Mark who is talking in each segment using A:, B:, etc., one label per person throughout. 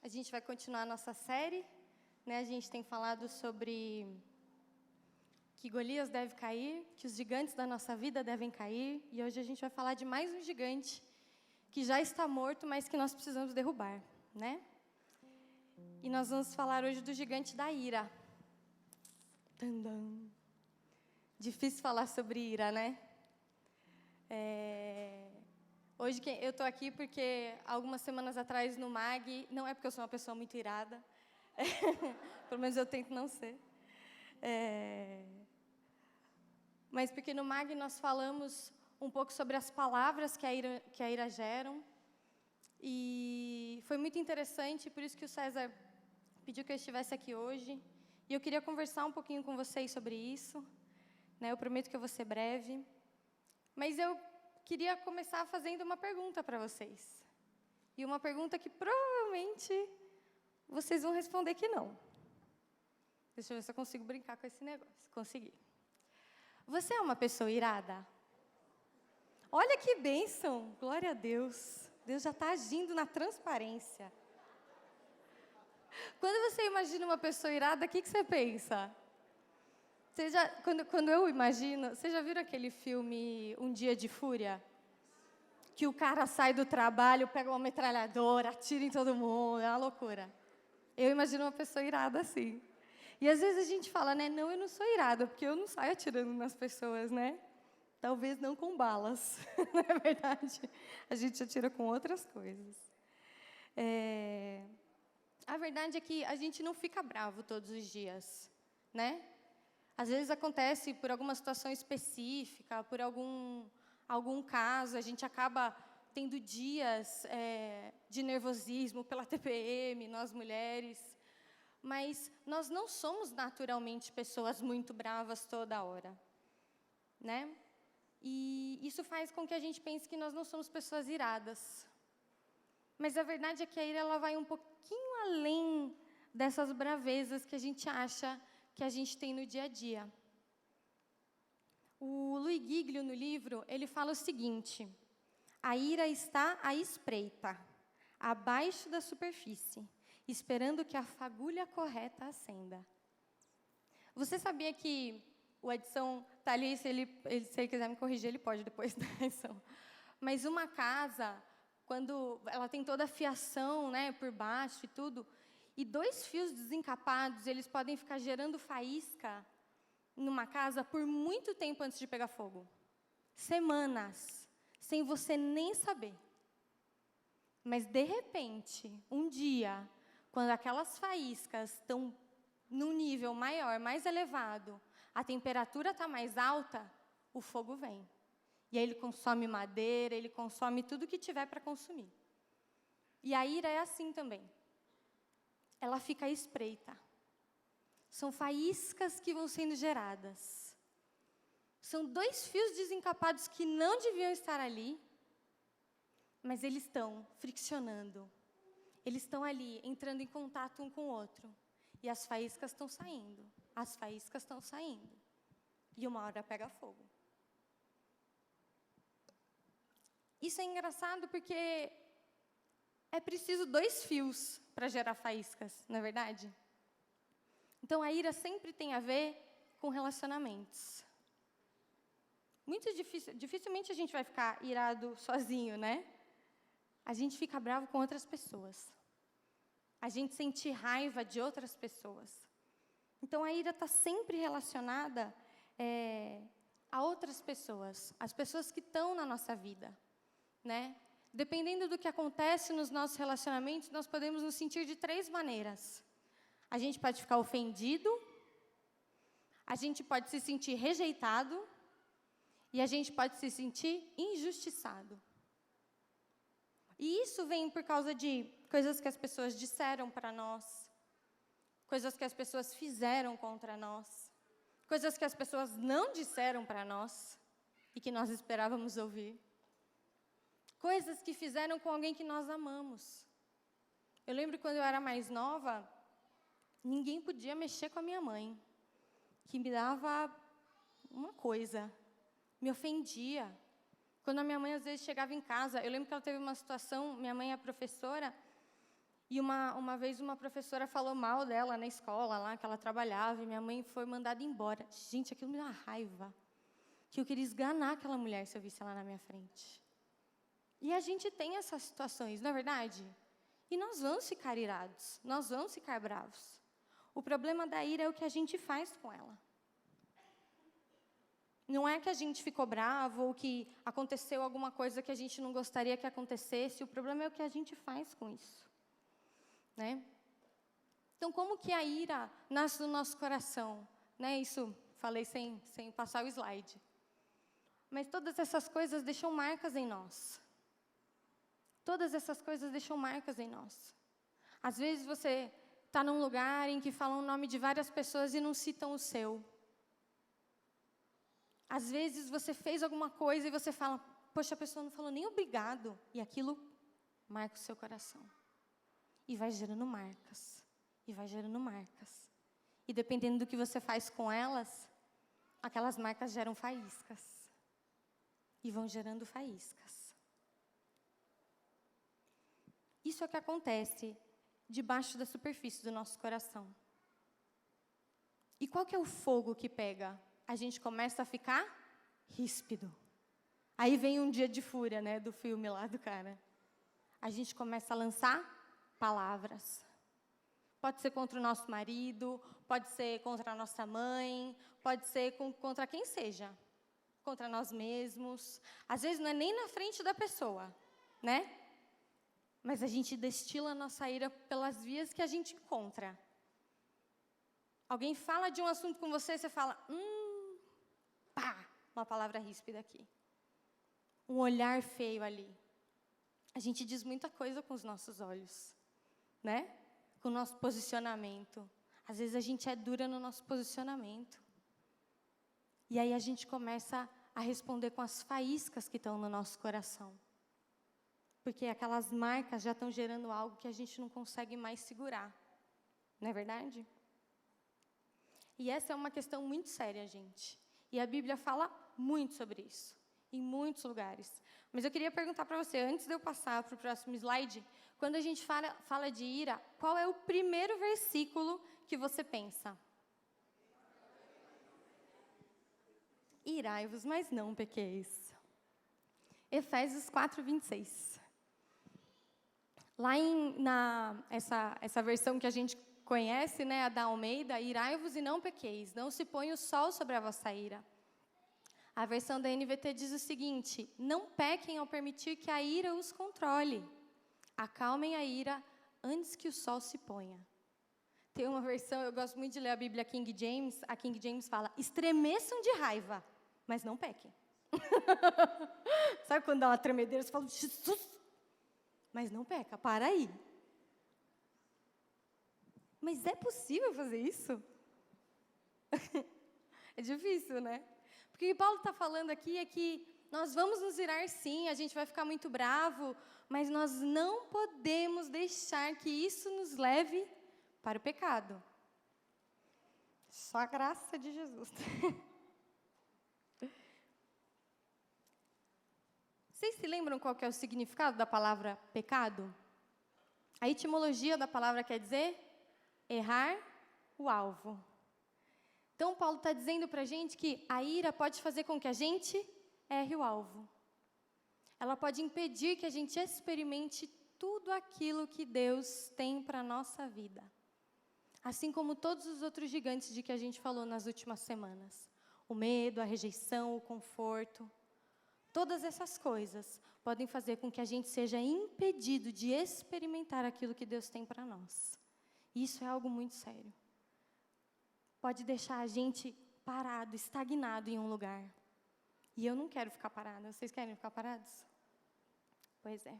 A: A gente vai continuar a nossa série, né? A gente tem falado sobre que Golias deve cair, que os gigantes da nossa vida devem cair, e hoje a gente vai falar de mais um gigante que já está morto, mas que nós precisamos derrubar, né? E nós vamos falar hoje do gigante da ira. Tandam. Difícil falar sobre ira, né? Hoje eu estou aqui porque algumas semanas atrás no MAG, não é porque eu sou uma pessoa muito irada, pelo menos eu tento não ser, mas porque no MAG nós falamos um pouco sobre as palavras que a ira geram, e foi muito interessante, por isso que o César pediu que eu estivesse aqui hoje, e eu queria conversar um pouquinho com vocês sobre isso, né? Eu prometo que eu vou ser breve, mas eu queria começar fazendo uma pergunta para vocês. E uma pergunta que provavelmente vocês vão responder que não. Deixa eu ver se eu consigo brincar com esse negócio. Consegui. Você é uma pessoa irada? Olha que bênção! Glória a Deus. Deus já está agindo na transparência. Quando você imagina uma pessoa irada, o que você pensa? Quando eu imagino, vocês já viram aquele filme Um Dia de Fúria? Que o cara sai do trabalho, pega uma metralhadora, atira em todo mundo, é uma loucura. Eu imagino uma pessoa irada assim. E às vezes a gente fala, né, não, eu não sou irada, porque eu não saio atirando nas pessoas, né? Talvez não com balas, não é verdade? A gente atira com outras coisas. A verdade é que a gente não fica bravo todos os dias, né? Às vezes acontece por alguma situação específica, por algum caso, a gente acaba tendo dias de nervosismo pela TPM, nós mulheres, mas nós não somos naturalmente pessoas muito bravas toda hora, né? E isso faz com que a gente pense que nós não somos pessoas iradas. Mas a verdade é que a ira ela vai um pouquinho além dessas bravezas que a gente acha que a gente tem no dia a dia. O Luiz Giglio, no livro, ele fala o seguinte: a ira está à espreita, abaixo da superfície, esperando que a fagulha correta acenda. Você sabia que o Edson está ali, se ele quiser me corrigir, ele pode depois da Edson. Mas uma casa, quando ela tem toda a fiação, né, por baixo e tudo, e 2 fios desencapados, eles podem ficar gerando faísca numa casa por muito tempo antes de pegar fogo. Semanas, sem você nem saber. Mas, de repente, um dia, quando aquelas faíscas estão num nível maior, mais elevado, a temperatura está mais alta, o fogo vem. E aí ele consome madeira, ele consome tudo que tiver para consumir. E a ira é assim também. Ela fica à espreita. São faíscas que vão sendo geradas. São 2 fios desencapados que não deviam estar ali, mas eles estão friccionando. Eles estão ali, entrando em contato um com o outro. E as faíscas estão saindo. As faíscas estão saindo. E uma hora pega fogo. Isso é engraçado porque é preciso 2 fios para gerar faíscas, não é verdade? Então, a ira sempre tem a ver com relacionamentos. Dificilmente a gente vai ficar irado sozinho, né? A gente fica bravo com outras pessoas. A gente sente raiva de outras pessoas. Então, a ira está sempre relacionada a outras pessoas, as pessoas que estão na nossa vida, né? Dependendo do que acontece nos nossos relacionamentos, nós podemos nos sentir de 3 maneiras. A gente pode ficar ofendido, a gente pode se sentir rejeitado e a gente pode se sentir injustiçado. E isso vem por causa de coisas que as pessoas disseram para nós, coisas que as pessoas fizeram contra nós, coisas que as pessoas não disseram para nós e que nós esperávamos ouvir. Coisas que fizeram com alguém que nós amamos. Eu lembro quando eu era mais nova, ninguém podia mexer com a minha mãe, que me dava uma coisa, me ofendia. Quando a minha mãe, às vezes, chegava em casa, eu lembro que ela teve uma situação, minha mãe é professora, E uma vez uma professora falou mal dela na escola, lá que ela trabalhava, e minha mãe foi mandada embora. Gente, aquilo me dá uma raiva. Que eu queria esganar aquela mulher se eu visse ela na minha frente. E a gente tem essas situações, não é verdade? E nós vamos ficar irados, nós vamos ficar bravos. O problema da ira é o que a gente faz com ela. Não é que a gente ficou bravo ou que aconteceu alguma coisa que a gente não gostaria que acontecesse. O problema é o que a gente faz com isso. Né? Então, como que a ira nasce no nosso coração? Né? Isso, falei sem passar o slide. Mas todas essas coisas deixam marcas em nós. Todas essas coisas deixam marcas em nós. Às vezes você está num lugar em que falam o nome de várias pessoas e não citam o seu. Às vezes você fez alguma coisa e você fala, poxa, a pessoa não falou nem obrigado. E aquilo marca o seu coração. E vai gerando marcas. E vai gerando marcas. E dependendo do que você faz com elas, aquelas marcas geram faíscas. E vão gerando faíscas. Isso é o que acontece debaixo da superfície do nosso coração. E qual que é o fogo que pega? A gente começa a ficar ríspido. Aí vem um dia de fúria, né, do filme lá do cara. A gente começa a lançar palavras. Pode ser contra o nosso marido, pode ser contra a nossa mãe, pode ser contra quem seja. Contra nós mesmos. Às vezes não é nem na frente da pessoa, né? Mas a gente destila a nossa ira pelas vias que a gente encontra. Alguém fala de um assunto com você, você fala, pá, uma palavra ríspida aqui. Um olhar feio ali. A gente diz muita coisa com os nossos olhos, né? Com o nosso posicionamento. Às vezes a gente é dura no nosso posicionamento. E aí a gente começa a responder com as faíscas que estão no nosso coração. Porque aquelas marcas já estão gerando algo que a gente não consegue mais segurar. Não é verdade? E essa é uma questão muito séria, gente. E a Bíblia fala muito sobre isso, em muitos lugares. Mas eu queria perguntar para você, antes de eu passar para o próximo slide, quando a gente fala de ira, qual é o primeiro versículo que você pensa? Irai-vos, mas não pequeis. Efésios 4:26. Lá essa versão que a gente conhece, né, a da Almeida, irai-vos e não pequeis, não se põe o sol sobre a vossa ira. A versão da NVT diz o seguinte, não pequem ao permitir que a ira os controle. Acalmem a ira antes que o sol se ponha. Tem uma versão, eu gosto muito de ler a Bíblia King James, a King James fala, estremeçam de raiva, mas não pequem. Sabe quando dá uma tremedeira, você fala, Jesus, mas não peca, para aí. Mas é possível fazer isso? É difícil, né? Porque o que Paulo está falando aqui é que nós vamos nos irar sim, a gente vai ficar muito bravo, mas nós não podemos deixar que isso nos leve para o pecado. Só a graça de Jesus. Vocês se lembram qual que é o significado da palavra pecado? A etimologia da palavra quer dizer errar o alvo. Então, Paulo está dizendo para a gente que a ira pode fazer com que a gente erre o alvo. Ela pode impedir que a gente experimente tudo aquilo que Deus tem para a nossa vida. Assim como todos os outros gigantes de que a gente falou nas últimas semanas. O medo, a rejeição, o conforto. Todas essas coisas podem fazer com que a gente seja impedido de experimentar aquilo que Deus tem para nós. Isso é algo muito sério. Pode deixar a gente parado, estagnado em um lugar. E eu não quero ficar parada. Vocês querem ficar parados? Pois é.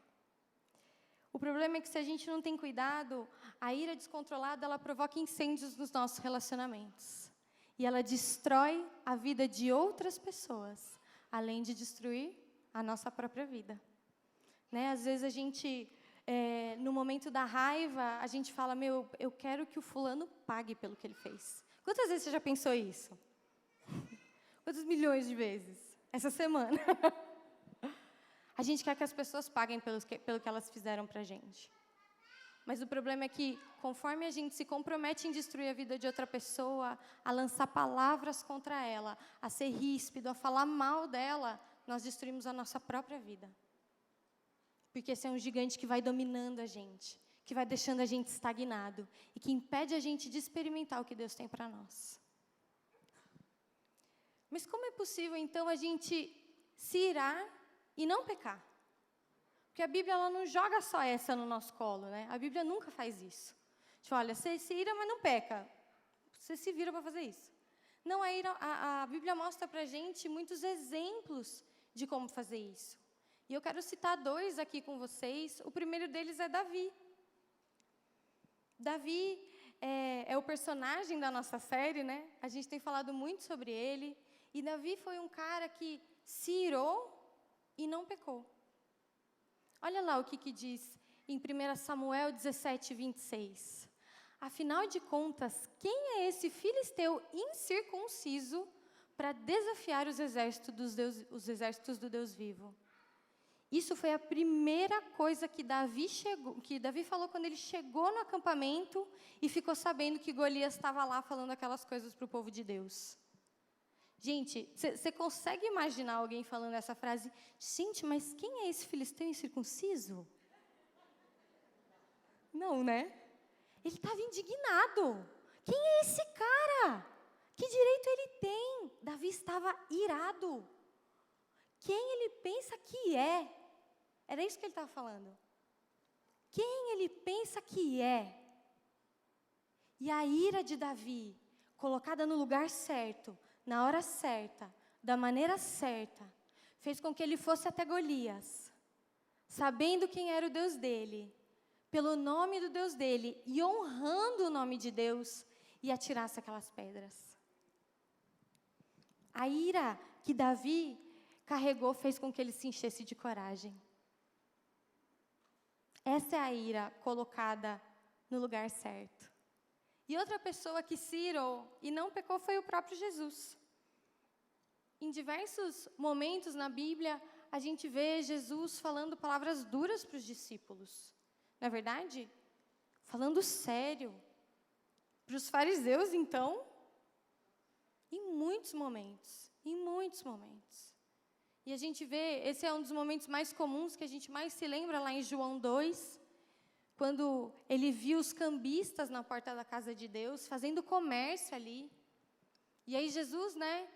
A: O problema é que se a gente não tem cuidado, a ira descontrolada, ela provoca incêndios nos nossos relacionamentos. E ela destrói a vida de outras pessoas, além de destruir a nossa própria vida. Né? Às vezes a gente, no momento da raiva, a gente fala, eu quero que o fulano pague pelo que ele fez. Quantas vezes você já pensou isso? Quantos milhões de vezes? Essa semana. A gente quer que as pessoas paguem pelo que elas fizeram pra gente. Mas o problema é que, conforme a gente se compromete em destruir a vida de outra pessoa, a lançar palavras contra ela, a ser ríspido, a falar mal dela, nós destruímos a nossa própria vida. Porque esse é um gigante que vai dominando a gente, que vai deixando a gente estagnado e que impede a gente de experimentar o que Deus tem para nós. Mas como é possível, então, a gente se irar e não pecar? Porque a Bíblia ela não joga só essa no nosso colo, né? A Bíblia nunca faz isso. Tipo, olha, você se ira, mas não peca. Você se vira para fazer isso. Não, a Bíblia mostra para a gente muitos exemplos de como fazer isso. E eu quero citar 2 aqui com vocês. O primeiro deles é Davi. Davi é o personagem da nossa série, né? A gente tem falado muito sobre ele. E Davi foi um cara que se irou e não pecou. Olha lá o que diz em 1 Samuel 17, 26. Afinal de contas, quem é esse filisteu incircunciso para desafiar os exércitos do Deus vivo? Isso foi a primeira coisa que Davi falou quando ele chegou no acampamento e ficou sabendo que Golias estava lá falando aquelas coisas para o povo de Deus. Gente, você consegue imaginar alguém falando essa frase? Gente, mas quem é esse filisteu incircunciso? Não, né? Ele estava indignado. Quem é esse cara? Que direito ele tem? Davi estava irado. Quem ele pensa que é? Era isso que ele estava falando. Quem ele pensa que é? E a ira de Davi, colocada no lugar certo, na hora certa, da maneira certa, fez com que ele fosse até Golias, sabendo quem era o Deus dele, pelo nome do Deus dele, e honrando o nome de Deus, e atirasse aquelas pedras. A ira que Davi carregou fez com que ele se enchesse de coragem. Essa é a ira colocada no lugar certo. E outra pessoa que se irou e não pecou foi o próprio Jesus. Em diversos momentos na Bíblia, a gente vê Jesus falando palavras duras para os discípulos. Não é verdade? Falando sério. Para os fariseus, então, em muitos momentos. E a gente vê, esse é um dos momentos mais comuns que a gente mais se lembra lá em João 2, quando ele viu os cambistas na porta da casa de Deus, fazendo comércio ali. E aí Jesus, né,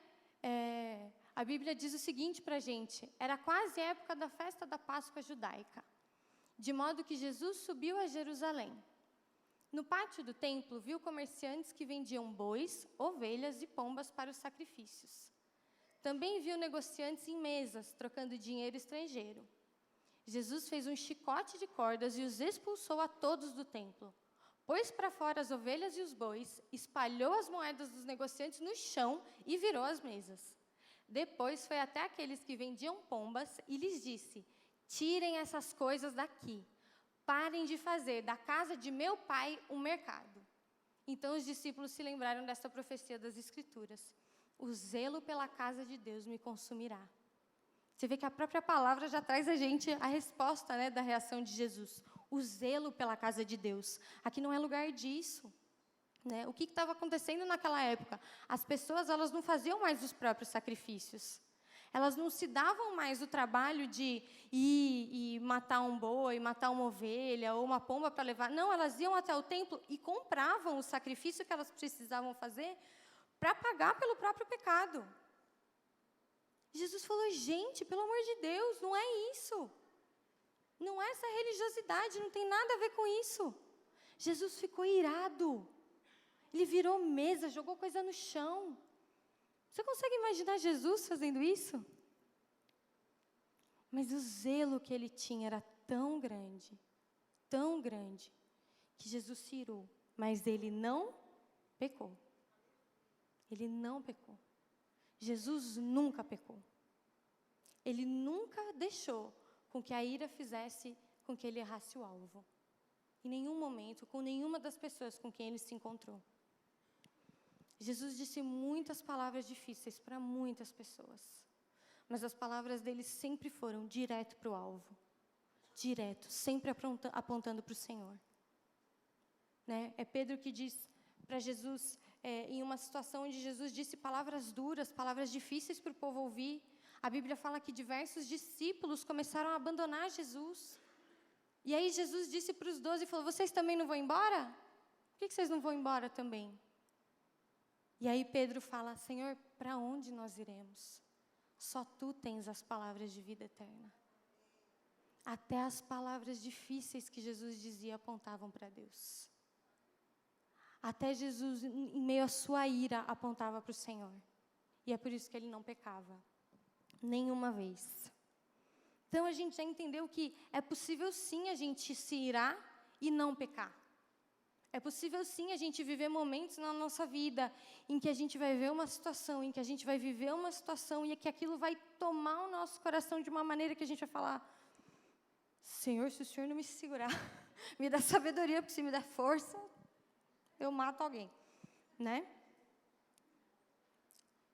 A: a Bíblia diz o seguinte para a gente, era quase a época da festa da Páscoa judaica, de modo que Jesus subiu a Jerusalém. No pátio do templo, viu comerciantes que vendiam bois, ovelhas e pombas para os sacrifícios. Também viu negociantes em mesas, trocando dinheiro estrangeiro. Jesus fez um chicote de cordas e os expulsou a todos do templo. Pôs para fora as ovelhas e os bois, espalhou as moedas dos negociantes no chão e virou as mesas. Depois foi até aqueles que vendiam pombas e lhes disse, tirem essas coisas daqui, parem de fazer da casa de meu pai um mercado. Então os discípulos se lembraram dessa profecia das Escrituras. O zelo pela casa de Deus me consumirá. Você vê que a própria palavra já traz a gente a resposta, né, da reação de Jesus. O zelo pela casa de Deus. Aqui não é lugar disso. Né? O que estava acontecendo naquela época? As pessoas elas não faziam mais os próprios sacrifícios. Elas não se davam mais o trabalho de ir e matar um boi, matar uma ovelha ou uma pomba para levar. Não, elas iam até o templo e compravam o sacrifício que elas precisavam fazer para pagar pelo próprio pecado. Jesus falou, gente, pelo amor de Deus, não é isso. Não é essa religiosidade, não tem nada a ver com isso. Jesus ficou irado. Ele virou mesa, jogou coisa no chão. Você consegue imaginar Jesus fazendo isso? Mas o zelo que ele tinha era tão grande, que Jesus se irou. Mas ele não pecou. Ele não pecou. Jesus nunca pecou. Ele nunca deixou com que a ira fizesse com que ele errasse o alvo. Em nenhum momento, com nenhuma das pessoas com quem ele se encontrou. Jesus disse muitas palavras difíceis para muitas pessoas. Mas as palavras dele sempre foram direto para o alvo. Direto, sempre apontando para o Senhor. né? É Pedro que diz para Jesus, em uma situação onde Jesus disse palavras duras, palavras difíceis para o povo ouvir. A Bíblia fala que diversos discípulos começaram a abandonar Jesus. E aí Jesus disse para os 12 e falou: vocês também não vão embora? Por que vocês não vão embora também? E aí Pedro fala: Senhor, para onde nós iremos? Só Tu tens as palavras de vida eterna. Até as palavras difíceis que Jesus dizia apontavam para Deus. Até Jesus, em meio à sua ira, apontava para o Senhor. E é por isso que Ele não pecava. Nenhuma vez. Então a gente já entendeu que é possível sim a gente se irar e não pecar. É possível sim a gente viver momentos na nossa vida em que a gente vai ver uma situação, em que a gente vai viver uma situação e que aquilo vai tomar o nosso coração de uma maneira que a gente vai falar: Senhor, se o Senhor não me segurar, me dá sabedoria, porque se me der força, eu mato alguém, né?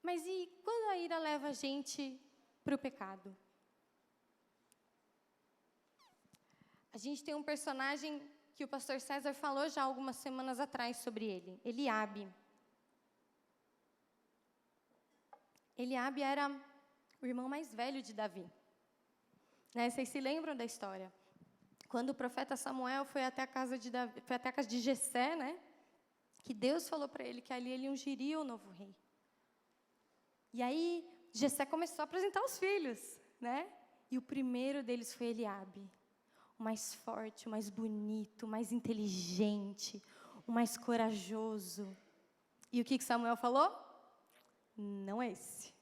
A: Mas e quando a ira leva a gente para o pecado? A gente tem um personagem que o pastor César falou já algumas semanas atrás sobre ele, Eliabe. Eliabe era o irmão mais velho de Davi. Né? Vocês se lembram da história? Quando o profeta Samuel foi até a casa de Davi, foi até a casa de Jessé, né? Que Deus falou para ele que ali ele ungiria o novo rei. E aí Jessé começou a apresentar os filhos, né? E o primeiro deles foi Eliabe. O mais forte, o mais bonito, o mais inteligente, o mais corajoso. E o que Samuel falou? Não é esse.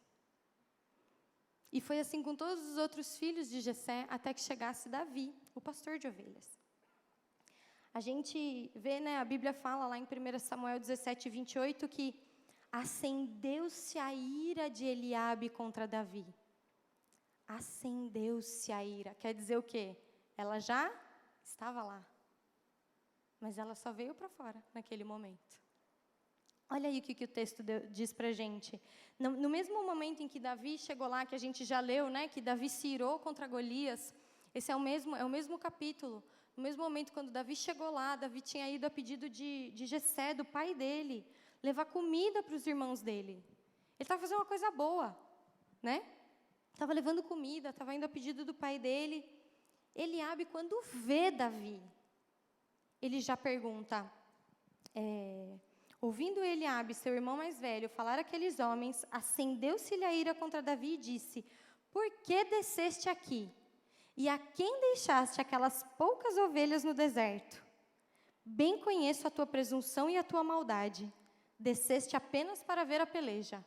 A: E foi assim com todos os outros filhos de Jessé, até que chegasse Davi, o pastor de ovelhas. A gente vê, né, a Bíblia fala lá em 1 Samuel 17, 28, que acendeu-se a ira de Eliabe contra Davi. Acendeu-se a ira. Quer dizer o quê? Ela já estava lá, mas ela só veio para fora naquele momento. Olha aí o que o texto diz para a gente. No mesmo momento em que Davi chegou lá, que a gente já leu, né, que Davi se irou contra Golias, esse é o mesmo capítulo. No mesmo momento, quando Davi chegou lá, Davi tinha ido a pedido de Jessé, do pai dele, levar comida para os irmãos dele. Ele estava fazendo uma coisa boa, né? Estava levando comida, estava indo a pedido do pai dele. Eliabe, quando vê Davi, ele já pergunta, ouvindo Eliabe, seu irmão mais velho, falar aqueles homens, acendeu-se-lhe a ira contra Davi e disse: por que desceste aqui? E a quem deixaste aquelas poucas ovelhas no deserto? Bem conheço a tua presunção e a tua maldade. Desceste apenas para ver a peleja.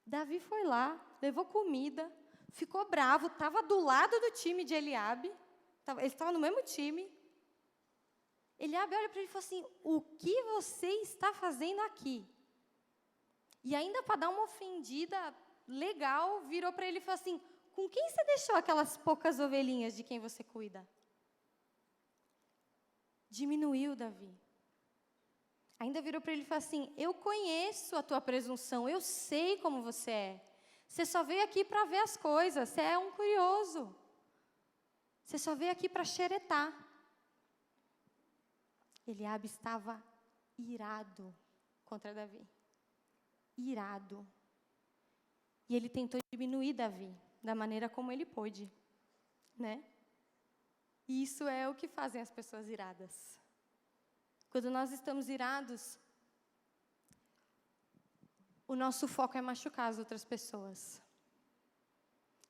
A: Davi foi lá, levou comida, ficou bravo, estava do lado do time de Eliabe, ele estava no mesmo time. Eliabe olha para ele e fala assim: o que você está fazendo aqui? E ainda para dar uma ofendida legal, virou para ele e falou assim: com quem você deixou aquelas poucas ovelhinhas de quem você cuida? Diminuiu Davi. Ainda virou para ele e falou assim: eu conheço a tua presunção, eu sei como você é. Você só veio aqui para ver as coisas, você é um curioso. Você só veio aqui para xeretar. Eliabe estava irado contra Davi. Irado. E ele tentou diminuir Davi, da maneira como ele pôde, né? E isso é o que fazem as pessoas iradas. Quando nós estamos irados, o nosso foco é machucar as outras pessoas.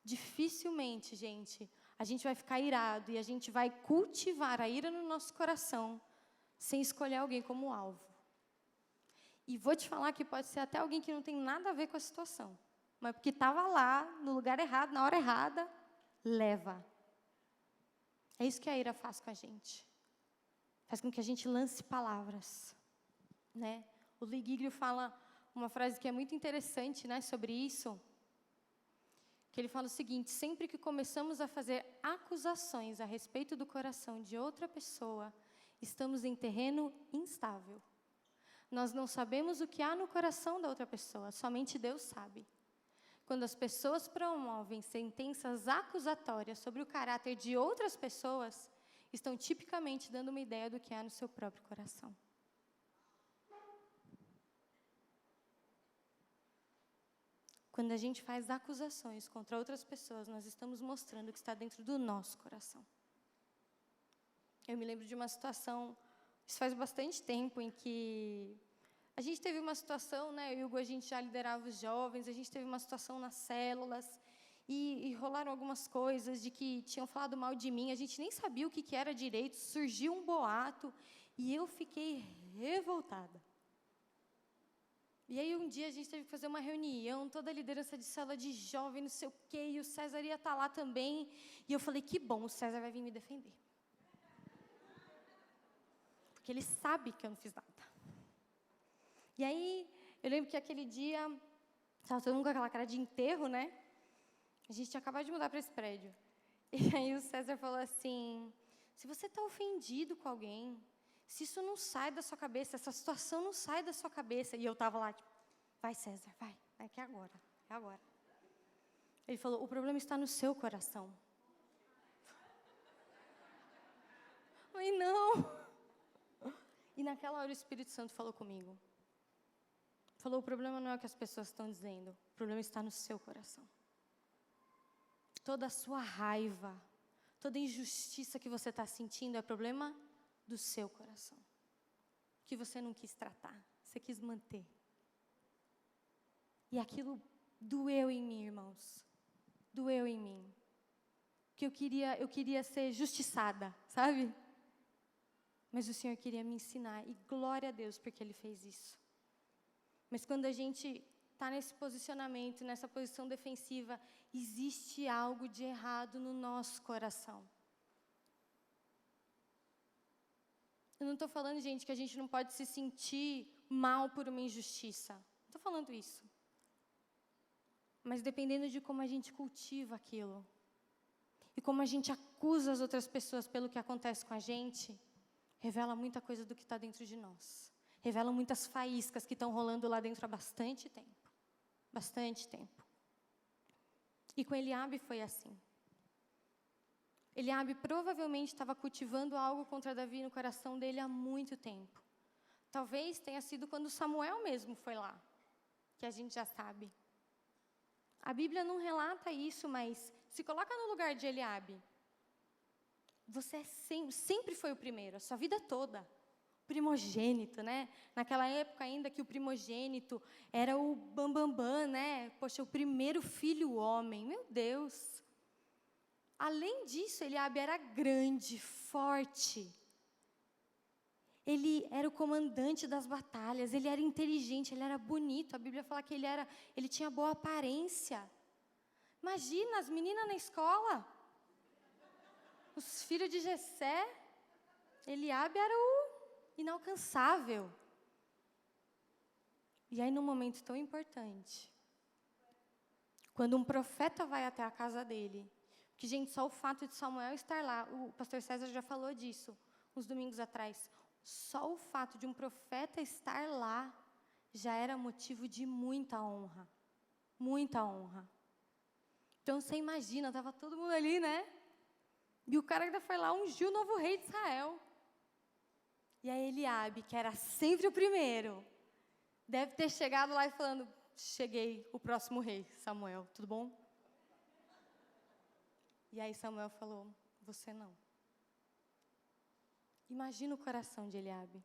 A: Dificilmente, gente, a gente vai ficar irado e a gente vai cultivar a ira no nosso coração sem escolher alguém como alvo. E vou te falar que pode ser até alguém que não tem nada a ver com a situação, mas porque estava lá, no lugar errado, na hora errada, leva. É isso que a ira faz com a gente. Faz com que a gente lance palavras, né? O Lee Giglio fala uma frase que é muito interessante, né, sobre isso, que ele fala o seguinte: sempre que começamos a fazer acusações a respeito do coração de outra pessoa, estamos em terreno instável. Nós não sabemos o que há no coração da outra pessoa, somente Deus sabe. Quando as pessoas promovem sentenças acusatórias sobre o caráter de outras pessoas, estão tipicamente dando uma ideia do que há no seu próprio coração. Quando a gente faz acusações contra outras pessoas, nós estamos mostrando o que está dentro do nosso coração. Eu me lembro de uma situação, isso faz bastante tempo, em que a gente teve uma situação, né, eu e o Hugo, a gente já liderava os jovens, a gente teve uma situação nas células, e rolaram algumas coisas de que tinham falado mal de mim, a gente nem sabia o que era direito, surgiu um boato, e eu fiquei revoltada. E aí, um dia, a gente teve que fazer uma reunião, toda a liderança de célula de jovem, não sei o quê, e o César ia estar lá também. E eu falei, que bom, o César vai vir me defender. Porque ele sabe que eu não fiz nada. E aí, eu lembro que aquele dia, estava todo mundo com aquela cara de enterro, né? A gente tinha acabado de mudar para esse prédio. E aí, o César falou assim, se você está ofendido com alguém, se isso não sai da sua cabeça, essa situação não sai da sua cabeça. E eu estava lá, tipo, vai, César, vai que é agora, é agora. Ele falou, o problema está no seu coração. Eu falei, não. E naquela hora o Espírito Santo falou comigo. Falou, o problema não é o que as pessoas estão dizendo, o problema está no seu coração. Toda a sua raiva, toda a injustiça que você está sentindo é problema do seu coração, que você não quis tratar, você quis manter. E aquilo doeu em mim, irmãos, doeu em mim, que eu queria ser justiçada, sabe? Mas o Senhor queria me ensinar, e glória a Deus porque Ele fez isso. Mas quando a gente está nesse posicionamento, nessa posição defensiva, existe algo de errado no nosso coração. Eu não estou falando, gente, que a gente não pode se sentir mal por uma injustiça. Não estou falando isso. Mas dependendo de como a gente cultiva aquilo, e como a gente acusa as outras pessoas pelo que acontece com a gente, revela muita coisa do que está dentro de nós. Revela muitas faíscas que estão rolando lá dentro há bastante tempo. Bastante tempo. E com Eliabe foi assim. Eliabe provavelmente estava cultivando algo contra Davi no coração dele há muito tempo. Talvez tenha sido quando Samuel mesmo foi lá, que a gente já sabe. A Bíblia não relata isso, mas se coloca no lugar de Eliabe. Você sempre foi o primeiro, a sua vida toda. Primogênito, né? Naquela época ainda que o primogênito era o bambambam, né? Poxa, o primeiro filho homem, meu Deus. Além disso, Eliabe era grande, forte. Ele era o comandante das batalhas, ele era inteligente, ele era bonito. A Bíblia fala que ele tinha boa aparência. Imagina, as meninas na escola, os filhos de Jessé, Eliabe era o inalcançável. E aí, num momento tão importante, quando um profeta vai até a casa dele, que, gente, só o fato de Samuel estar lá, o pastor César já falou disso uns domingos atrás, só o fato de um profeta estar lá já era motivo de muita honra. Muita honra. Então, você imagina, estava todo mundo ali, né? E o cara ainda foi lá, ungiu o novo rei de Israel. E aí Eliabe, que era sempre o primeiro, deve ter chegado lá e falando, cheguei, o próximo rei, Samuel, tudo bom? E aí Samuel falou, você não. Imagina o coração de Eliabe.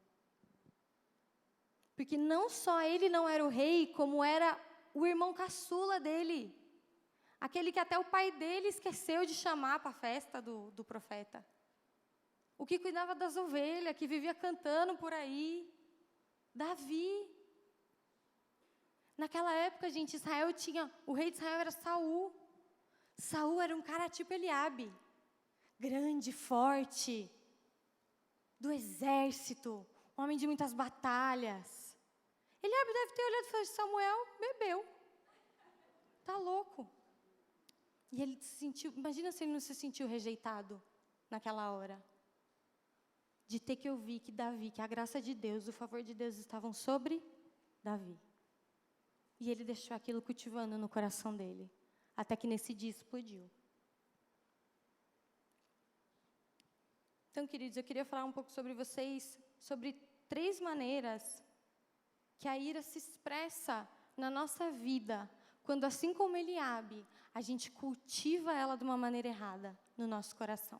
A: Porque não só ele não era o rei, como era o irmão caçula dele. Aquele que até o pai dele esqueceu de chamar para a festa do profeta. O que cuidava das ovelhas, que vivia cantando por aí. Davi. Naquela época, gente, Israel tinha... O rei de Israel era Saul. Saul era um cara tipo Eliabe. Grande, forte. Do exército. Homem de muitas batalhas. Eliabe deve ter olhado e falado, Samuel bebeu. Tá louco. E ele se sentiu... Imagina se ele não se sentiu rejeitado naquela hora. De ter que ouvir que Davi, que a graça de Deus, o favor de Deus estavam sobre Davi. E ele deixou aquilo cultivando no coração dele. Até que nesse dia explodiu. Então, queridos, eu queria falar um pouco sobre vocês, sobre 3 maneiras que a ira se expressa na nossa vida, quando, assim como Eliabe, a gente cultiva ela de uma maneira errada no nosso coração.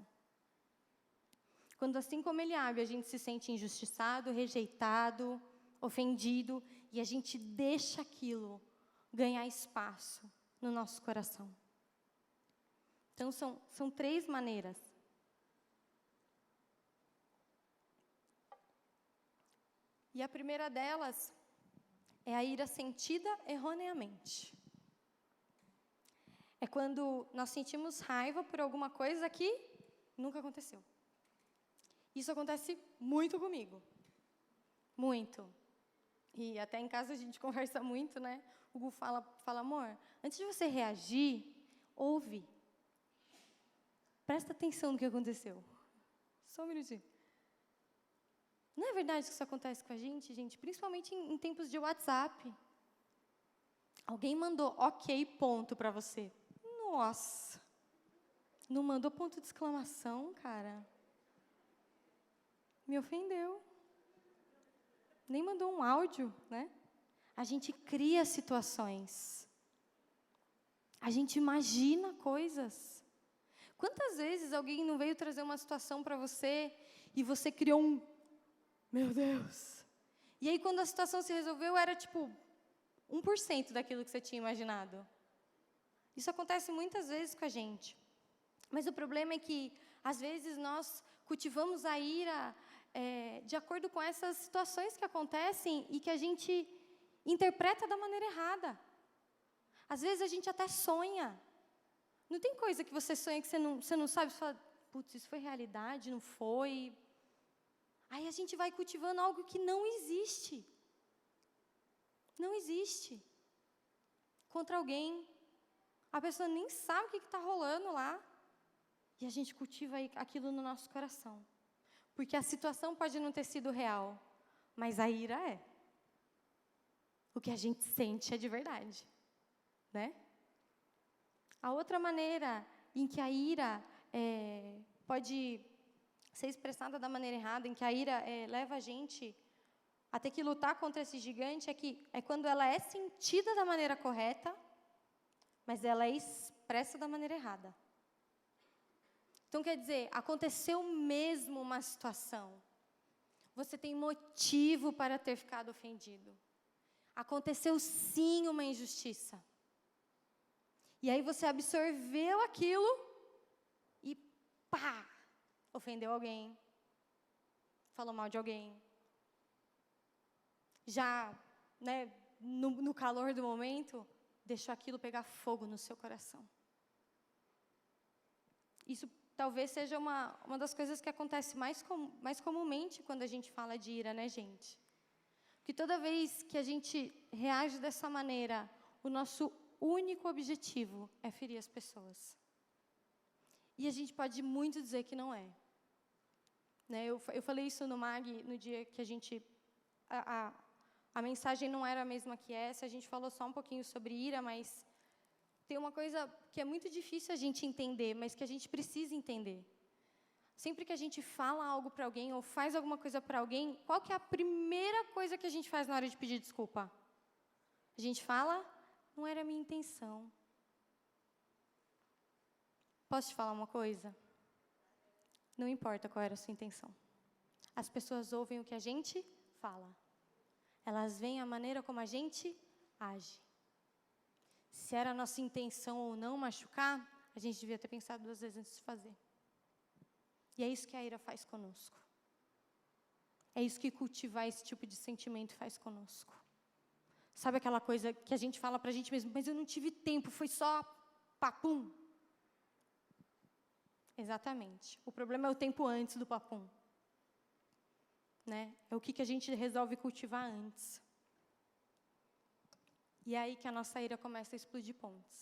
A: Quando, assim como Eliabe, a gente se sente injustiçado, rejeitado, ofendido, e a gente deixa aquilo ganhar espaço no nosso coração. Então, são 3 maneiras. E a primeira delas é a ira sentida erroneamente. É quando nós sentimos raiva por alguma coisa que nunca aconteceu. Isso acontece muito comigo. Muito. E até em casa a gente conversa muito, né? O Gu fala, amor, antes de você reagir, ouve. Presta atenção no que aconteceu. Só um minutinho. Não é verdade que isso acontece com a gente? Principalmente em tempos de WhatsApp. Alguém mandou ok, ponto para você. Nossa. Não mandou ponto de exclamação, cara. Me ofendeu. Nem mandou um áudio, né? A gente cria situações. A gente imagina coisas. Quantas vezes alguém não veio trazer uma situação para você e você criou um... Meu Deus! E aí, quando a situação se resolveu, era tipo 1% daquilo que você tinha imaginado. Isso acontece muitas vezes com a gente. Mas o problema é que, às vezes, nós cultivamos a ira de acordo com essas situações que acontecem e que a gente interpreta da maneira errada. Às vezes, a gente até sonha. Não tem coisa que você sonha que você não sabe, você fala, putz, isso foi realidade, não foi... Aí a gente vai cultivando algo que não existe. Não existe. Contra alguém. A pessoa nem sabe o que está rolando lá. E a gente cultiva aquilo no nosso coração. Porque a situação pode não ter sido real, mas a ira é. O que a gente sente é de verdade. Né? A outra maneira em que a ira pode... ser expressada da maneira errada, em que a ira leva a gente a ter que lutar contra esse gigante, é quando ela é sentida da maneira correta, mas ela é expressa da maneira errada. Então, quer dizer, aconteceu mesmo uma situação. Você tem motivo para ter ficado ofendido. Aconteceu sim uma injustiça. E aí você absorveu aquilo e pá! Ofendeu alguém, falou mal de alguém. Já, né, no calor do momento, deixou aquilo pegar fogo no seu coração. Isso talvez seja uma das coisas que acontece mais comumente quando a gente fala de ira, né, gente? Porque toda vez que a gente reage dessa maneira, o nosso único objetivo é ferir as pessoas. E a gente pode muito dizer que não é. Né, eu falei isso no MAG no dia que a gente... A mensagem não era a mesma que essa, a gente falou só um pouquinho sobre ira, mas tem uma coisa que é muito difícil a gente entender, mas que a gente precisa entender. Sempre que a gente fala algo para alguém ou faz alguma coisa para alguém, qual que é a primeira coisa que a gente faz na hora de pedir desculpa? A gente fala, não era a minha intenção. Posso te falar uma coisa? Não importa qual era a sua intenção. As pessoas ouvem o que a gente fala. Elas veem a maneira como a gente age. Se era a nossa intenção ou não machucar, a gente devia ter pensado 2 vezes antes de fazer. E é isso que a ira faz conosco. É isso que cultivar esse tipo de sentimento faz conosco. Sabe aquela coisa que a gente fala pra gente mesmo, mas eu não tive tempo, foi só papum. Exatamente. O problema é o tempo antes do papum. Né? É o que a gente resolve cultivar antes. E é aí que a nossa ira começa a explodir pontes.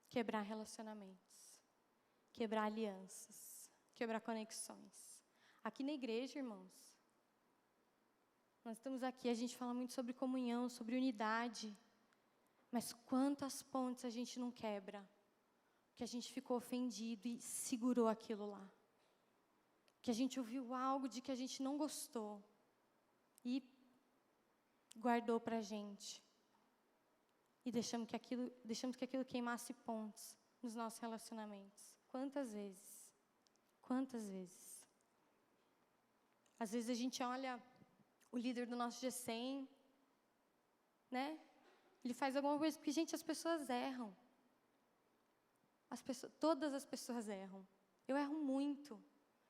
A: Quebrar relacionamentos. Quebrar alianças. Quebrar conexões. Aqui na igreja, irmãos, nós estamos aqui, a gente fala muito sobre comunhão, sobre unidade. Mas quantas pontes a gente não quebra? Que a gente ficou ofendido e segurou aquilo lá. que a gente ouviu algo de que a gente não gostou e guardou para a gente. E deixamos que aquilo queimasse pontos nos nossos relacionamentos. Quantas vezes? Quantas vezes? Às vezes a gente olha o líder do nosso G100, né? Ele faz alguma coisa, porque, gente, as pessoas erram. Todas as pessoas erram. Eu erro muito.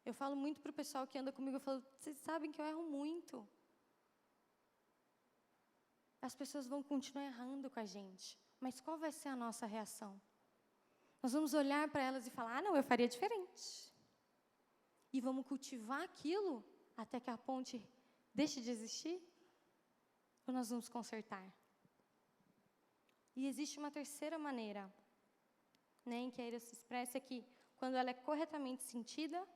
A: Eu falo muito para o pessoal que anda comigo, eu falo, vocês sabem que eu erro muito. As pessoas vão continuar errando com a gente. Mas qual vai ser a nossa reação? Nós vamos olhar para elas e falar, não, eu faria diferente. E vamos cultivar aquilo até que a ponte deixe de existir? Ou nós vamos consertar? E existe uma terceira maneira, né, em que a ira se expressa, é que quando ela é corretamente sentida,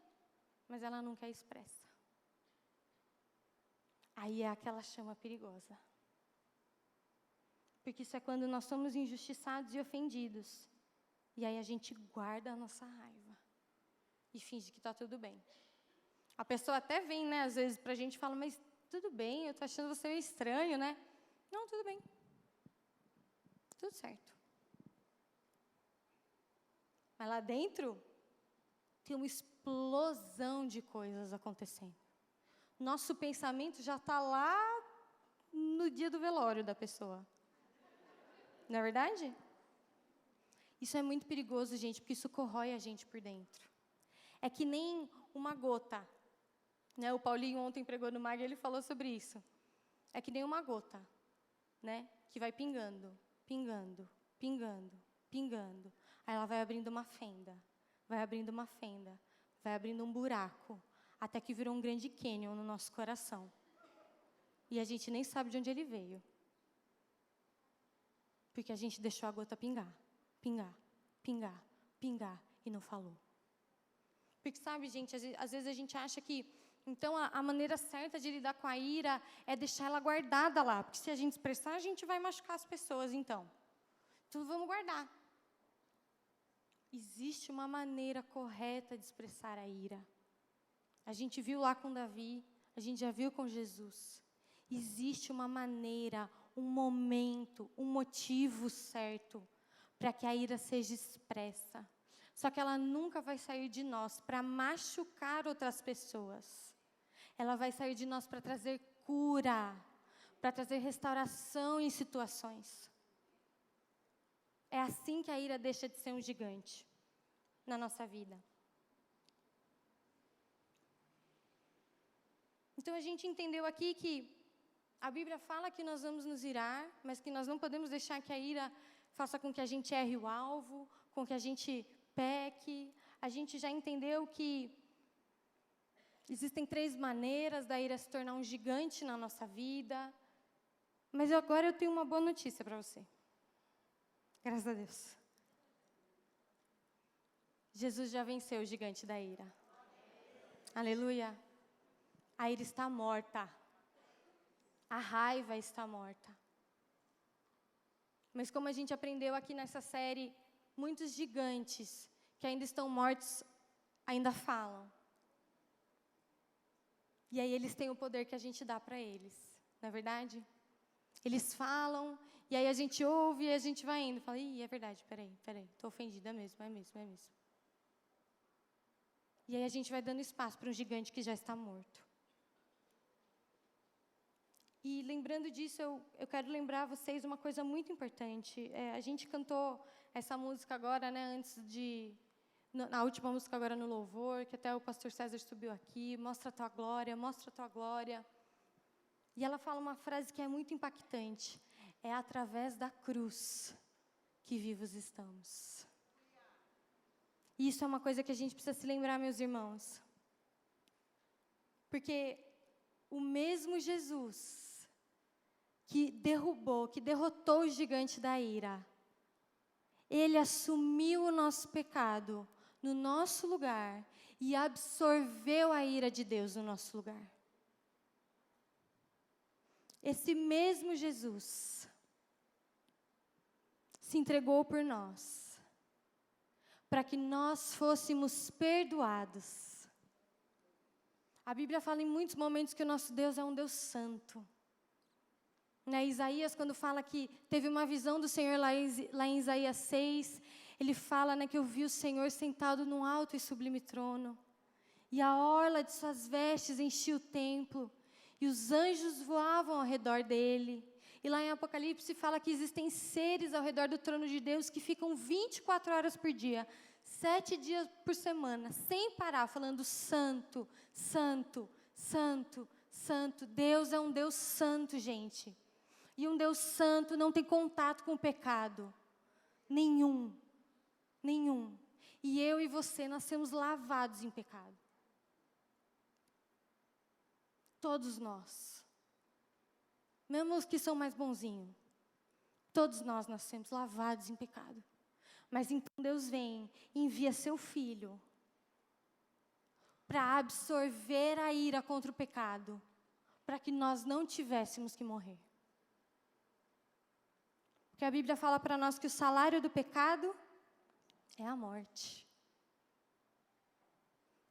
A: mas ela nunca é expressa. Aí é aquela chama perigosa. Porque isso é quando nós somos injustiçados e ofendidos. E aí a gente guarda a nossa raiva. E finge que está tudo bem. A pessoa até vem, né, às vezes, para a gente e fala, mas tudo bem, eu estou achando você meio estranho, né? Não, tudo bem. Tudo certo. Mas lá dentro, tem uma explosão de coisas acontecendo. Nosso pensamento já está lá no dia do velório da pessoa. Não é verdade? Isso é muito perigoso, gente, porque isso corrói a gente por dentro. É que nem uma gota. Né? O Paulinho ontem pregou no Mag e ele falou sobre isso. É que nem uma gota, né? Que vai pingando, pingando, pingando, pingando. Aí ela vai abrindo uma fenda, vai abrindo uma fenda, vai abrindo um buraco, até que virou um grande cânion no nosso coração. E a gente nem sabe de onde ele veio. Porque a gente deixou a gota pingar, pingar, pingar, pingar e não falou. Porque, sabe, gente, às vezes a gente acha que, então, a maneira certa de lidar com a ira é deixar ela guardada lá. Porque se a gente expressar, a gente vai machucar as pessoas, então. Então, vamos guardar. Existe uma maneira correta de expressar a ira. A gente viu lá com Davi, a gente já viu com Jesus. Existe uma maneira, um momento, um motivo certo para que a ira seja expressa. Só que ela nunca vai sair de nós para machucar outras pessoas. Ela vai sair de nós para trazer cura, para trazer restauração em situações. É assim que a ira deixa de ser um gigante na nossa vida. Então a gente entendeu aqui que a Bíblia fala que nós vamos nos irar, mas que nós não podemos deixar que a ira faça com que a gente erre o alvo, com que a gente peque. A gente já entendeu que existem 3 maneiras da ira se tornar um gigante na nossa vida. Mas agora eu tenho uma boa notícia para você. Graças a Deus. Jesus já venceu o gigante da ira. Aleluia. A ira está morta. A raiva está morta. Mas como a gente aprendeu aqui nessa série, muitos gigantes que ainda estão mortos ainda falam. E aí eles têm o poder que a gente dá para eles, não é verdade? Eles falam, e aí a gente ouve e a gente vai indo. Fala, é verdade, peraí, estou ofendida mesmo, é mesmo. E aí a gente vai dando espaço para um gigante que já está morto. E lembrando disso, eu quero lembrar vocês uma coisa muito importante. A gente cantou essa música agora, né, na última música agora no louvor, que até o pastor César subiu aqui, mostra a tua glória, mostra a tua glória. E ela fala uma frase que é muito impactante. É através da cruz que vivos estamos. E isso é uma coisa que a gente precisa se lembrar, meus irmãos. Porque o mesmo Jesus que derrotou o gigante da ira, ele assumiu o nosso pecado no nosso lugar e absorveu a ira de Deus no nosso lugar. Esse mesmo Jesus se entregou por nós, para que nós fôssemos perdoados. A Bíblia fala em muitos momentos que o nosso Deus é um Deus santo. Isaías, quando fala que teve uma visão do Senhor lá em Isaías 6, ele fala que eu vi o Senhor sentado num alto e sublime trono. E a orla de suas vestes enchia o templo. E os anjos voavam ao redor dele. E lá em Apocalipse fala que existem seres ao redor do trono de Deus que ficam 24 horas por dia, 7 dias por semana, sem parar, falando santo, santo, santo, santo. Deus é um Deus santo, gente. E um Deus santo não tem contato com o pecado. Nenhum. Nenhum. E eu e você, nós somos lavados em pecado. Todos nós. Mesmo os que são mais bonzinhos. Todos nós somos lavados em pecado. Mas então Deus vem e envia seu Filho para absorver a ira contra o pecado, para que nós não tivéssemos que morrer. Porque a Bíblia fala para nós que o salário do pecado é a morte.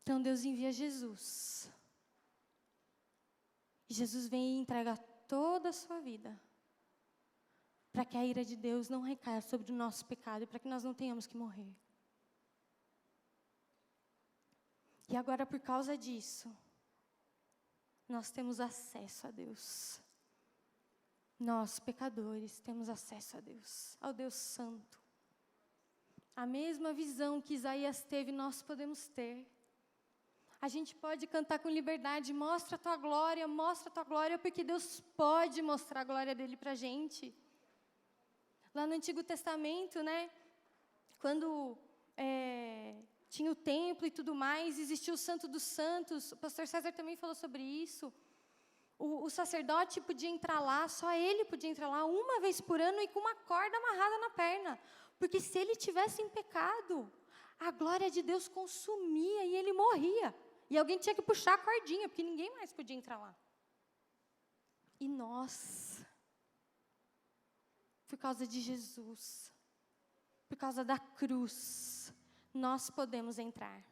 A: Então Deus envia Jesus. E Jesus vem e entrega toda a sua vida, para que a ira de Deus não recaia sobre o nosso pecado e para que nós não tenhamos que morrer. E agora, por causa disso, nós temos acesso a Deus. Nós, pecadores, temos acesso a Deus, ao Deus Santo. A mesma visão que Isaías teve, nós podemos ter. A gente pode cantar com liberdade, mostra a tua glória, porque Deus pode mostrar a glória dele para a gente. Lá no Antigo Testamento, quando tinha o templo e tudo mais, existia o Santo dos Santos, o pastor César também falou sobre isso. O sacerdote podia entrar lá, só ele podia entrar lá uma vez por ano e com uma corda amarrada na perna. Porque se ele tivesse em pecado, a glória de Deus consumia e ele morria. E alguém tinha que puxar a cordinha, porque ninguém mais podia entrar lá. E nós, por causa de Jesus, por causa da cruz, nós podemos entrar.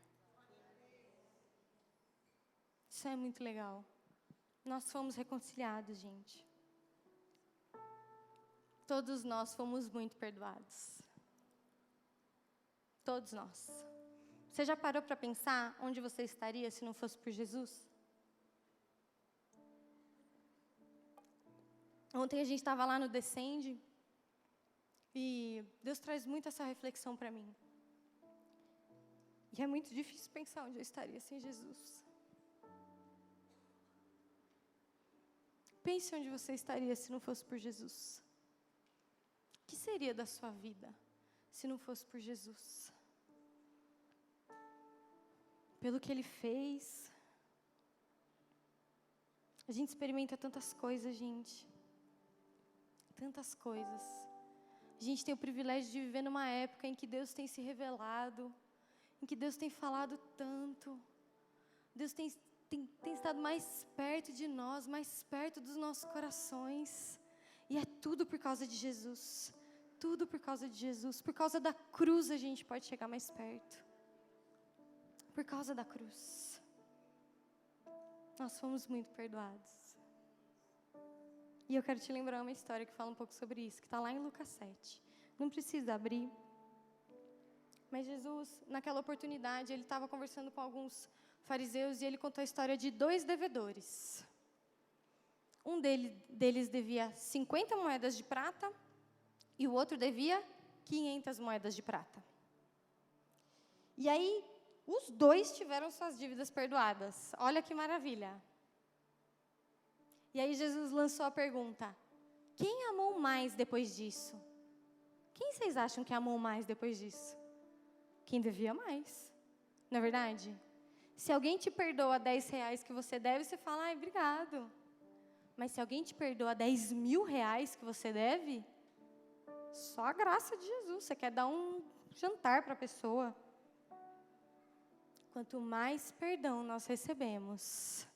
A: Isso é muito legal. Nós fomos reconciliados, gente. Todos nós fomos muito perdoados. Todos nós. Você já parou para pensar onde você estaria se não fosse por Jesus? Ontem a gente estava lá no Descende e Deus traz muito essa reflexão para mim. E é muito difícil pensar onde eu estaria sem Jesus. Pense onde você estaria se não fosse por Jesus. O que seria da sua vida se não fosse por Jesus? Pelo que Ele fez. A gente experimenta tantas coisas, gente. Tantas coisas. A gente tem o privilégio de viver numa época em que Deus tem se revelado, em que Deus tem falado tanto. Deus tem estado mais perto de nós, mais perto dos nossos corações. E é tudo por causa de Jesus. Tudo por causa de Jesus. Por causa da cruz a gente pode chegar mais perto. Por causa da cruz. Nós fomos muito perdoados. E eu quero te lembrar uma história que fala um pouco sobre isso, que está lá em Lucas 7. Não precisa abrir. Mas Jesus, naquela oportunidade, ele estava conversando com alguns fariseus e ele contou a história de 2 devedores. Um deles devia 50 moedas de prata e o outro devia 500 moedas de prata. E aí, os 2 tiveram suas dívidas perdoadas. Olha que maravilha. E aí Jesus lançou a pergunta: quem amou mais depois disso? Quem vocês acham que amou mais depois disso? Quem devia mais. Não é verdade? Se alguém te perdoa 10 reais que você deve, você fala, ai, obrigado. Mas se alguém te perdoa 10 mil reais que você deve, só a graça de Jesus. Você quer dar um jantar para a pessoa. Quanto mais perdão nós recebemos,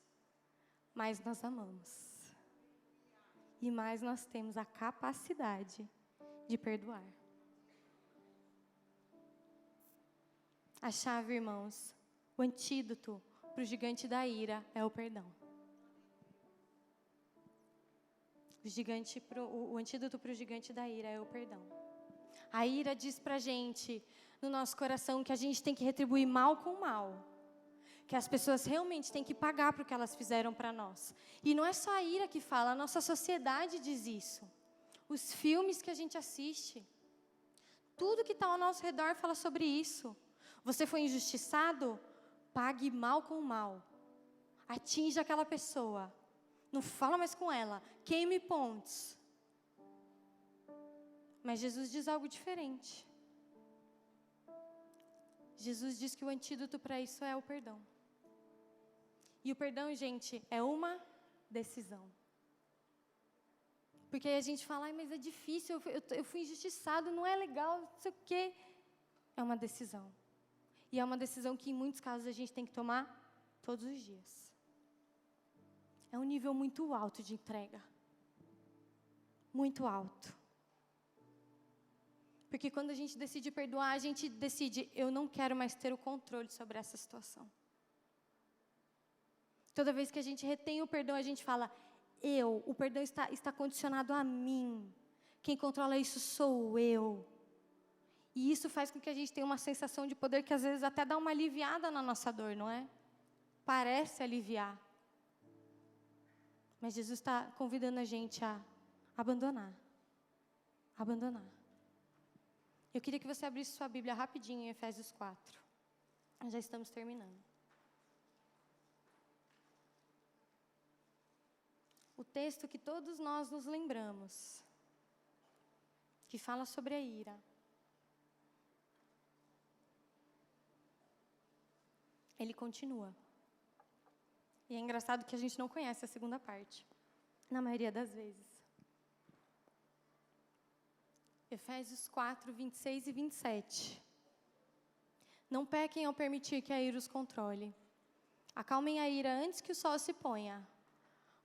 A: mais nós amamos. E mais nós temos a capacidade de perdoar. A chave, irmãos, o antídoto, para o gigante da ira é o perdão. O antídoto para o gigante da ira é o perdão. A ira diz para a gente, no nosso coração, que a gente tem que retribuir mal com mal. Que as pessoas realmente têm que pagar por que elas fizeram para nós. E não é só a ira que fala, a nossa sociedade diz isso. Os filmes que a gente assiste. Tudo que está ao nosso redor fala sobre isso. Você foi injustiçado? Pague mal com mal. Atinja aquela pessoa. Não fala mais com ela. Queime pontes. Mas Jesus diz algo diferente. Jesus diz que o antídoto para isso é o perdão. E o perdão, gente, é uma decisão. Porque aí a gente fala, mas é difícil, eu fui injustiçado, não é legal, não sei o quê. É uma decisão. E é uma decisão que, em muitos casos, a gente tem que tomar todos os dias. É um nível muito alto de entrega. Muito alto. Porque quando a gente decide perdoar, a gente decide, eu não quero mais ter o controle sobre essa situação. Toda vez que a gente retém o perdão, a gente fala, o perdão está condicionado a mim. Quem controla isso sou eu. E isso faz com que a gente tenha uma sensação de poder que às vezes até dá uma aliviada na nossa dor, não é? Parece aliviar. Mas Jesus está convidando a gente a abandonar. Abandonar. Eu queria que você abrisse sua Bíblia rapidinho em Efésios 4. Já estamos terminando. O texto que todos nós nos lembramos, que fala sobre a ira. Ele continua. E é engraçado que a gente não conhece a segunda parte, na maioria das vezes. Efésios 4, 26 e 27. Não pequem ao permitir que a ira os controle. Acalmem a ira antes que o sol se ponha,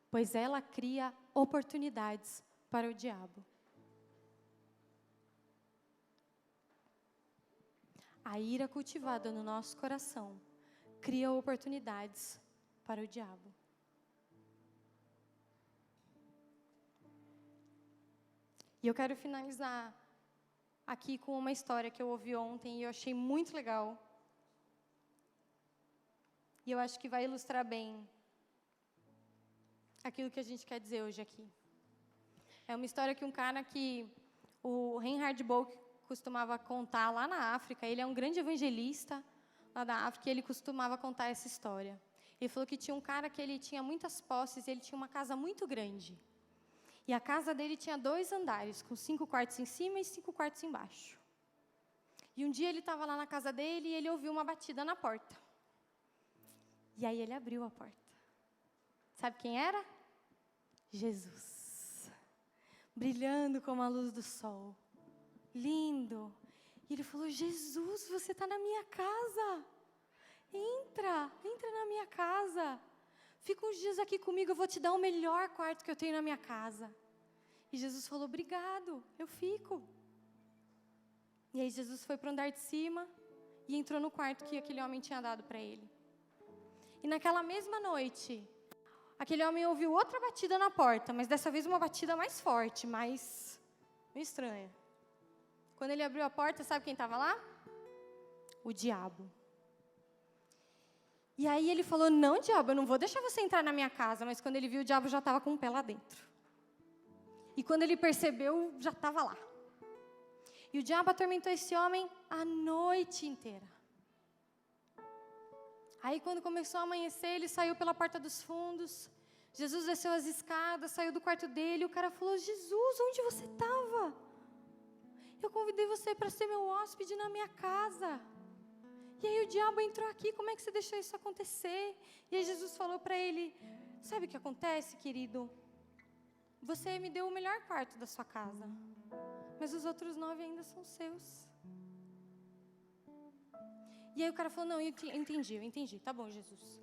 A: pois ela cria oportunidades para o diabo. A ira cultivada no nosso coração cria oportunidades para o diabo. E eu quero finalizar aqui com uma história que eu ouvi ontem e eu achei muito legal. E eu acho que vai ilustrar bem aquilo que a gente quer dizer hoje aqui. É uma história que um cara que o Reinhard Bonk costumava contar lá na África. Ele é um grande evangelista lá da África e ele costumava contar essa história. Ele falou que tinha um cara que ele tinha muitas posses e ele tinha uma casa muito grande. E a casa dele tinha 2 andares, com 5 quartos em cima e 5 quartos embaixo. E um dia ele estava lá na casa dele e ele ouviu uma batida na porta. E aí ele abriu a porta. Sabe quem era? Jesus. Brilhando como a luz do sol. Lindo. E ele falou, Jesus, você está na minha casa. Entra na minha casa. Fica uns dias aqui comigo, eu vou te dar o melhor quarto que eu tenho na minha casa. E Jesus falou, obrigado, eu fico. E aí Jesus foi para o andar de cima e entrou no quarto que aquele homem tinha dado para ele. E naquela mesma noite, aquele homem ouviu outra batida na porta, mas dessa vez uma batida mais forte, mais estranha. Quando ele abriu a porta, sabe quem estava lá? O diabo. E aí ele falou, não, diabo, eu não vou deixar você entrar na minha casa. Mas quando ele viu, o diabo já estava com o pé lá dentro. E quando ele percebeu, já estava lá. E o diabo atormentou esse homem a noite inteira. Aí quando começou a amanhecer, ele saiu pela porta dos fundos. Jesus desceu as escadas, saiu do quarto dele. E o cara falou, Jesus, onde você estava? Eu convidei você para ser meu hóspede na minha casa. E aí o diabo entrou aqui, como é que você deixou isso acontecer? E aí Jesus falou para ele, sabe o que acontece, querido? Você me deu o melhor quarto da sua casa, mas os outros 9 ainda são seus. E aí o cara falou, não, eu entendi, tá bom, Jesus.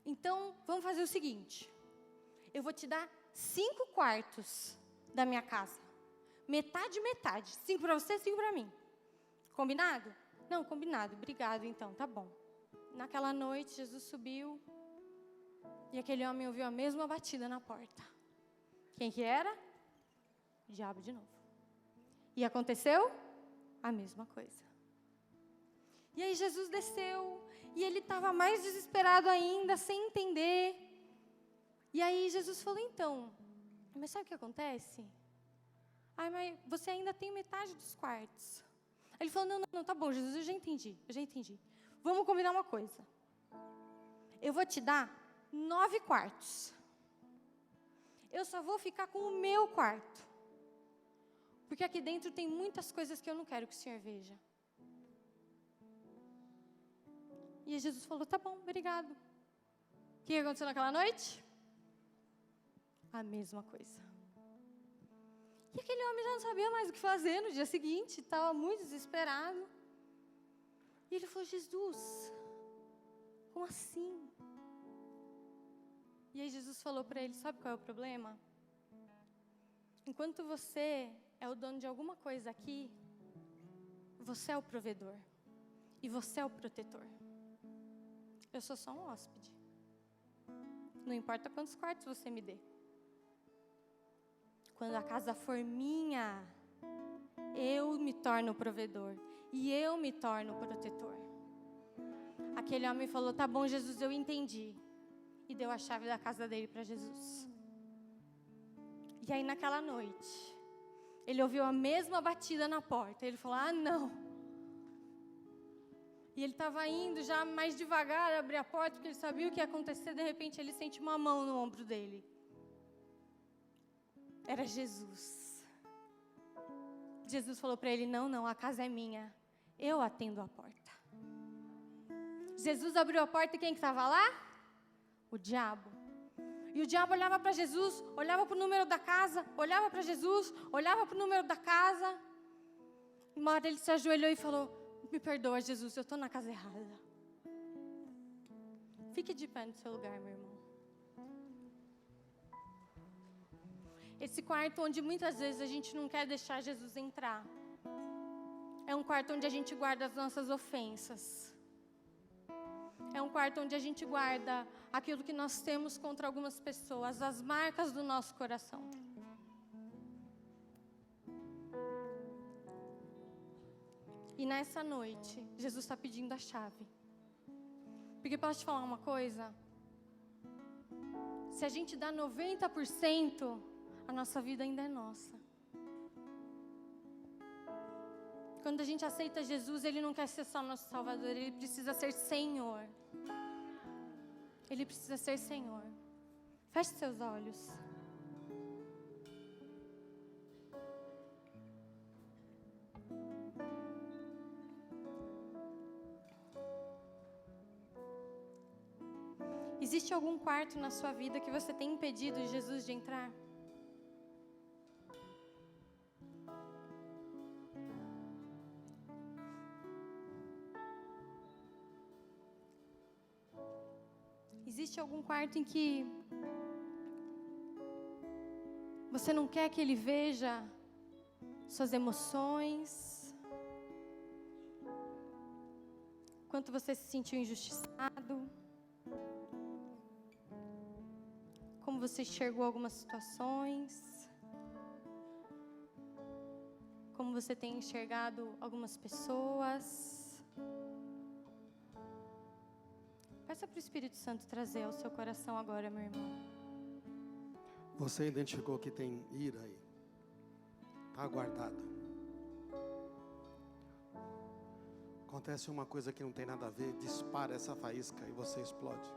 A: Então, vamos fazer o seguinte, eu vou te dar 5 quartos da minha casa, metade, 5 para você, 5 para mim. Combinado? Não, combinado, obrigado então, tá bom. naquela noite, Jesus subiu e aquele homem ouviu a mesma batida na porta. Quem que era? O diabo de novo. E aconteceu a mesma coisa. E aí Jesus desceu e ele estava mais desesperado ainda, sem entender. E aí Jesus falou, então, mas sabe o que acontece? Ai, mas você ainda tem metade dos quartos. Ele falou, não, tá bom, Jesus, eu já entendi. Vamos combinar uma coisa. Eu vou te dar 9 quartos. Eu só vou ficar com o meu quarto. Porque aqui dentro tem muitas coisas que eu não quero que o Senhor veja. E Jesus falou, tá bom, obrigado. O que aconteceu naquela noite? A mesma coisa. E aquele homem já não sabia mais o que fazer no dia seguinte, estava muito desesperado. E ele falou, Jesus, como assim? E aí Jesus falou para ele, sabe qual é o problema? Enquanto você é o dono de alguma coisa aqui, você é o provedor. E você é o protetor. Eu sou só um hóspede. Não importa quantos quartos você me dê. Quando a casa for minha, eu me torno o provedor. E eu me torno o protetor. Aquele homem falou, tá bom, Jesus, eu entendi. E deu a chave da casa dele para Jesus. E aí naquela noite, ele ouviu a mesma batida na porta. Ele falou, não. E ele estava indo já mais devagar, abrir a porta, porque ele sabia o que ia acontecer. De repente, ele sente uma mão no ombro dele. Era Jesus. Jesus falou para ele, não, a casa é minha. Eu atendo a porta. Jesus abriu a porta e quem que estava lá? O diabo. E o diabo olhava para Jesus, olhava para o número da casa, olhava para Jesus, olhava para o número da casa. Uma hora ele se ajoelhou e falou, me perdoa, Jesus, eu estou na casa errada. Fique de pé no seu lugar, meu irmão. Esse quarto onde muitas vezes a gente não quer deixar Jesus entrar. É um quarto onde a gente guarda as nossas ofensas. É um quarto onde a gente guarda aquilo que nós temos contra algumas pessoas, as marcas do nosso coração. E nessa noite, Jesus está pedindo a chave. Porque posso te falar uma coisa? Se a gente dá 90%, a nossa vida ainda é nossa. Quando a gente aceita Jesus, Ele não quer ser só nosso Salvador, Ele precisa ser Senhor. Ele precisa ser Senhor. Feche seus olhos. Existe algum quarto na sua vida que você tem impedido Jesus de entrar? Existe algum quarto em que você não quer que Ele veja suas emoções? Quanto você se sentiu injustiçado? Como você enxergou algumas situações? Como você tem enxergado algumas pessoas? Peça para o Espírito Santo trazer ao seu coração agora, meu irmão.
B: Você identificou que tem ira aí. Está guardada. Acontece uma coisa que não tem nada a ver, dispara essa faísca e você explode.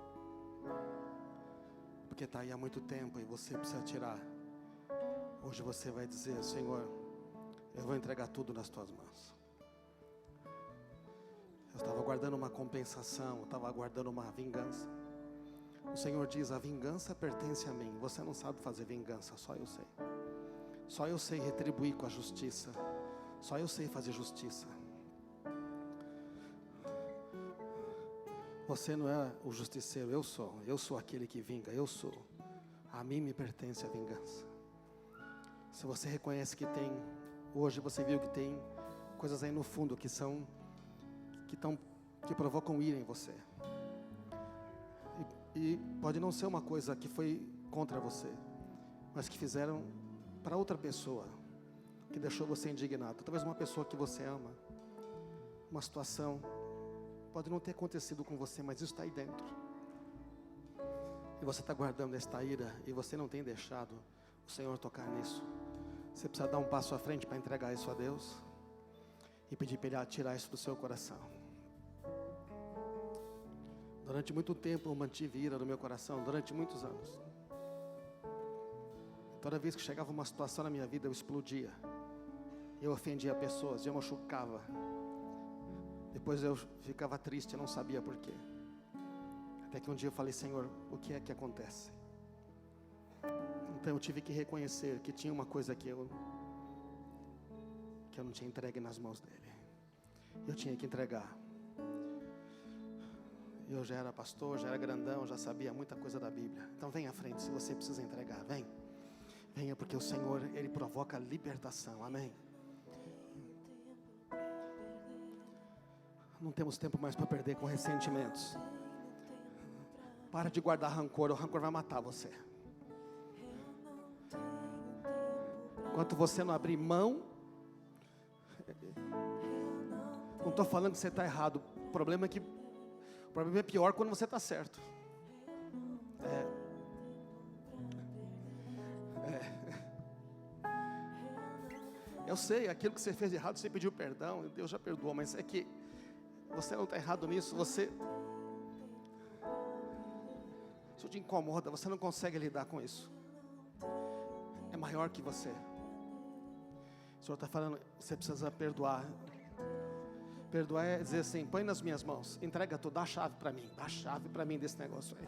B: Porque está aí há muito tempo e você precisa tirar. Hoje você vai dizer, Senhor, eu vou entregar tudo nas tuas mãos. Eu estava guardando uma compensação, eu estava guardando uma vingança. O Senhor diz, a vingança pertence a mim. Você não sabe fazer vingança, só eu sei. Só eu sei retribuir com a justiça. Só eu sei fazer justiça. Você não é o justiceiro, eu sou. Eu sou aquele que vinga, eu sou. A mim me pertence a vingança. Se você reconhece que tem, hoje você viu que tem coisas aí no fundo que provocam ira em você. E pode não ser uma coisa que foi contra você, mas que fizeram para outra pessoa, que deixou você indignado. Talvez uma pessoa que você ama, uma situação, pode não ter acontecido com você, mas isso está aí dentro. E você está guardando esta ira, e você não tem deixado o Senhor tocar nisso. Você precisa dar um passo à frente para entregar isso a Deus, e pedir para Ele tirar isso do seu coração. Durante muito tempo eu mantive ira no meu coração, durante muitos anos. Toda vez que chegava uma situação na minha vida, eu explodia. Eu ofendia pessoas, eu machucava. Depois eu ficava triste, eu não sabia por quê. Até que um dia eu falei: Senhor, o que é que acontece? Então eu tive que reconhecer que tinha uma coisa que eu não tinha entregue nas mãos dele. Eu tinha que entregar. Eu já era pastor, já era grandão, já sabia muita coisa da Bíblia. Então vem à frente se você precisa entregar, vem. Venha, porque o Senhor, Ele provoca libertação, amém. Não temos tempo mais para perder com ressentimentos. Para de guardar rancor, o rancor vai matar você. Enquanto você não abrir mão, não estou falando que você está errado. O problema é pior quando você está certo. Eu sei, aquilo que você fez de errado, você pediu perdão, Deus já perdoou, mas é que você não está errado nisso, isso te incomoda, você não consegue lidar com isso. É maior que você. O Senhor está falando, você precisa perdoar. Perdoar é dizer assim: põe nas minhas mãos, entrega tudo, dá a chave para mim desse negócio aí.